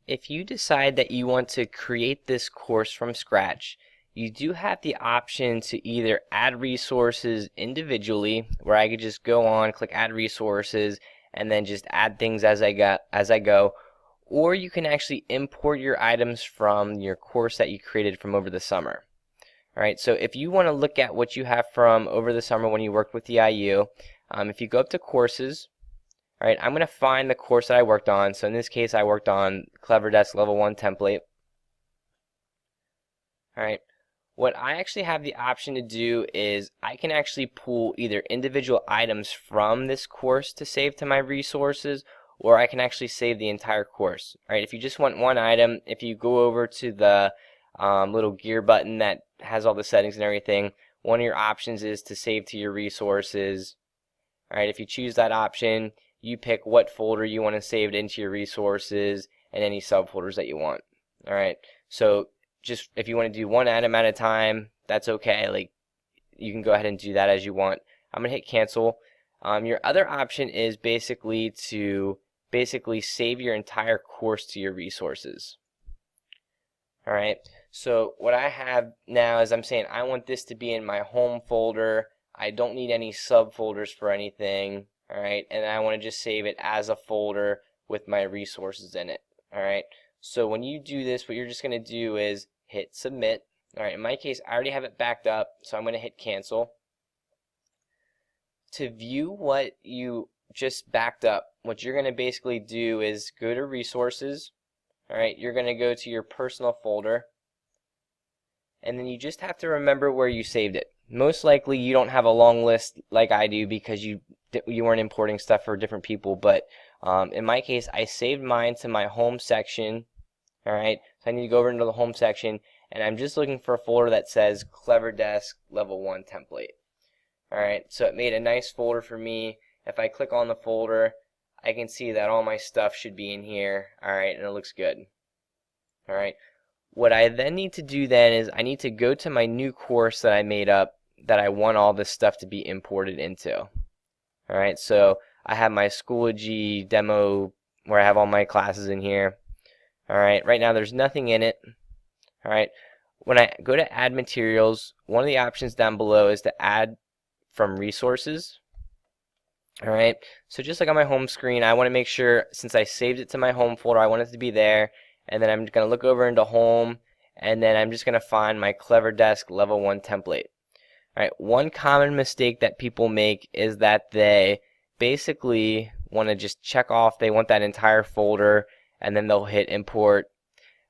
if you decide that you want to create this course from scratch, you do have the option to either add resources individually, where I could just go on, click add resources, and then just add things as I go, or you can actually import your items from your course that you created from over the summer. All right, so if you want to look at what you have from over the summer when you worked with the IU, if you go up to courses, all right, I'm going to find the course that I worked on. So in this case, I worked on CleverDesk Level 1 template. All right, what I actually have the option to do is I can actually pull either individual items from this course to save to my resources, or I can actually save the entire course. All right, if you just want one item, if you go over to the little gear button that has all the settings and everything, one of your options is to save to your resources. All right, if you choose that option, you pick what folder you want to save it into your resources and any subfolders that you want. All right, so just if you want to do one item at a time, that's okay. Like, you can go ahead and do that as you want. I'm gonna hit cancel. Your other option is basically to save your entire course to your resources. All right, so what I have now is I'm saying I want this to be in my home folder. I don't need any subfolders for anything. All right, and I want to just save it as a folder with my resources in it. All right, so when you do this, what you're just going to do is hit submit. All right, in my case, I already have it backed up, so I'm going to hit cancel. To view what you just backed up, what you're going to basically do is go to resources. All right, you're going to go to your personal folder, and then you just have to remember where you saved it. Most likely you don't have a long list like I do because you weren't importing stuff for different people, but in my case, I saved mine to my home section. All right, so I need to go over into the home section, and I'm just looking for a folder that says CleverDesk Level 1 template. All right, so it made a nice folder for me. If I click on the folder, I can see that all my stuff should be in here. All right, and it looks good. All right, what I then need to do then is I need to go to my new course that I made up that I want all this stuff to be imported into. All right, so I have my Schoology demo where I have all my classes in here. All right, right now there's nothing in it. All right, when I go to add materials, one of the options down below is to add from resources. All right, so just like on my home screen, I want to make sure, since I saved it to my home folder, I want it to be there. And then I'm going to look over into home, and then I'm just going to find my CleverDesk Level 1 template. All right, one common mistake that people make is that they basically want to just check off they want that entire folder, and then they'll hit import.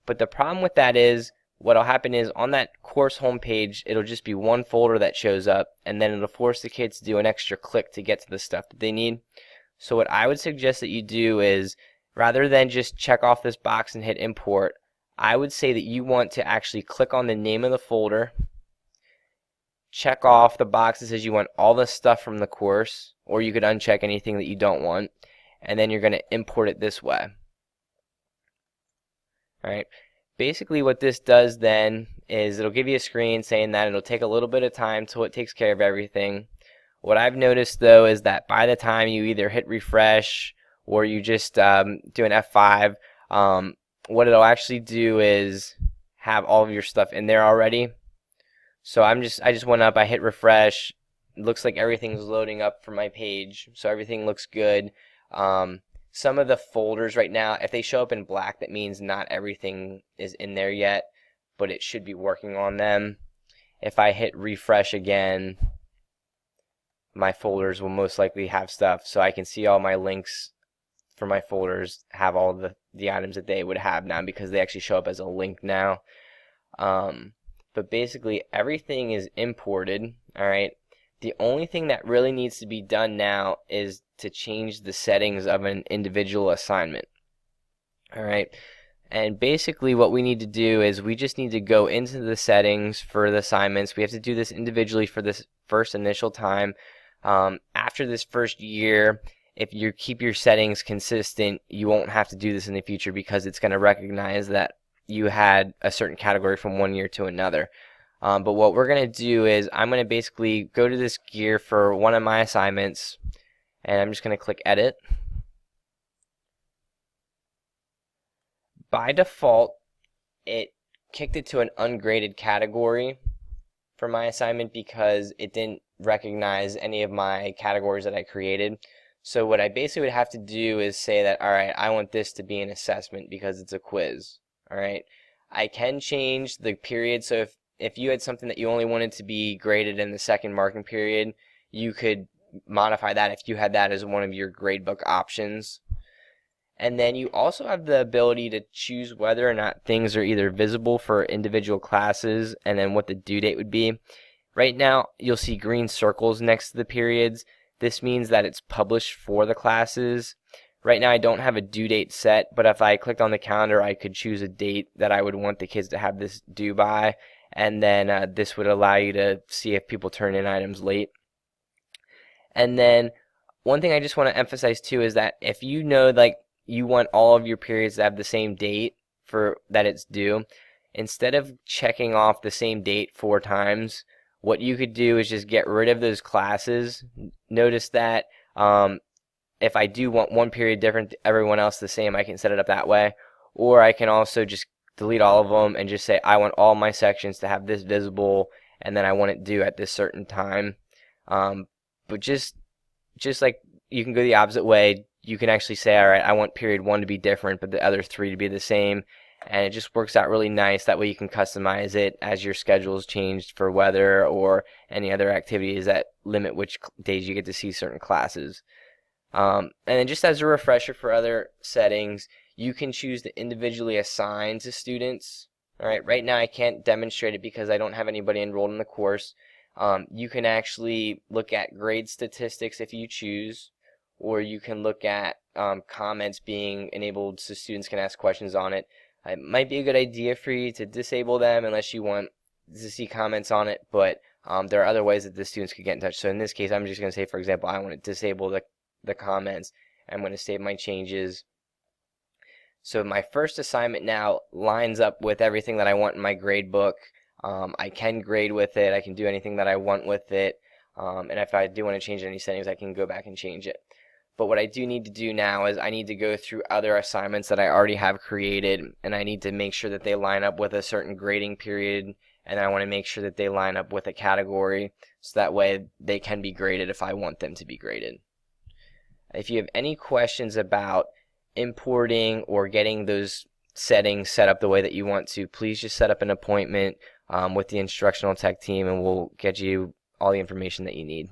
But the problem with that is what'll happen is on that course homepage, it'll just be one folder that shows up, and then it'll force the kids to do an extra click to get to the stuff that they need. So what I would suggest that you do is, rather than just check off this box and hit import, I would say that you want to actually click on the name of the folder, check off the box that says you want all the stuff from the course, or you could uncheck anything that you don't want, and then you're going to import it this way. All right. Basically what this does then is it'll give you a screen saying that it'll take a little bit of time till it takes care of everything. What I've noticed though is that by the time you either hit refresh or you just do an F5, what it'll actually do is have all of your stuff in there already. So I just went up, I hit refresh. It looks like everything's loading up for my page, so everything looks good. Some of the folders right now, if they show up in black, that means not everything is in there yet, but it should be working on them. If I hit refresh again, my folders will most likely have stuff, so I can see all my links for my folders have all the items that they would have now because they actually show up as a link now. But basically everything is imported. All right. The only thing that really needs to be done now is to change the settings of an individual assignment. All right. And basically what we need to do is we just need to go into the settings for the assignments. We have to do this individually for this first initial time. After this first year, if you keep your settings consistent, you won't have to do this in the future because it's going to recognize that you had a certain category from one year to another. But what we're going to do is I'm going to basically go to this gear for one of my assignments, and I'm just going to click edit. by default, it kicked it to an ungraded category for my assignment because it didn't recognize any of my categories that I created. So what I basically would have to do is say that, all right, I want this to be an assessment because it's a quiz. All right. I can change the period. So if you had something that you only wanted to be graded in the second marking period, you could modify that if you had that as one of your gradebook options. And then you also have the ability to choose whether or not things are either visible for individual classes and then what the due date would be. Right now, you'll see green circles next to the periods. This means that it's published for the classes. Right now, I don't have a due date set, but if I clicked on the calendar, I could choose a date that I would want the kids to have this due by, and then this would allow you to see if people turn in items late. And then one thing I just want to emphasize too is that if you know like you want all of your periods to have the same date for that it's due, instead of checking off the same date 4 times, what you could do is just get rid of those classes. Notice that if I do want one period different, everyone else the same, I can set it up that way. Or I can also just delete all of them and just say I want all my sections to have this visible, and then I want it due at this certain time. But just like you can go the opposite way, you can actually say, all right, I want period 1 to be different, but the other 3 to be the same. And it just works out really nice. That way you can customize it as your schedule's changed for weather or any other activities that limit which days you get to see certain classes. And then just as a refresher for other settings, you can choose to individually assign to students. All right, right now I can't demonstrate it because I don't have anybody enrolled in the course. You can actually look at grade statistics if you choose, or you can look at comments being enabled so students can ask questions on it. It might be a good idea for you to disable them unless you want to see comments on it, but there are other ways that the students could get in touch. So in this case, I'm just going to say, for example, I want to disable the comments. I'm going to save my changes. So my first assignment now lines up with everything that I want in my grade book. I can grade with it. I can do anything that I want with it. And if I do want to change any settings, I can go back and change it. But what I do need to do now is I need to go through other assignments that I already have created, and I need to make sure that they line up with a certain grading period, and I want to make sure that they line up with a category, so that way they can be graded if I want them to be graded. If you have any questions about importing or getting those settings set up the way that you want to, please just set up an appointment with the instructional tech team, and we'll get you all the information that you need.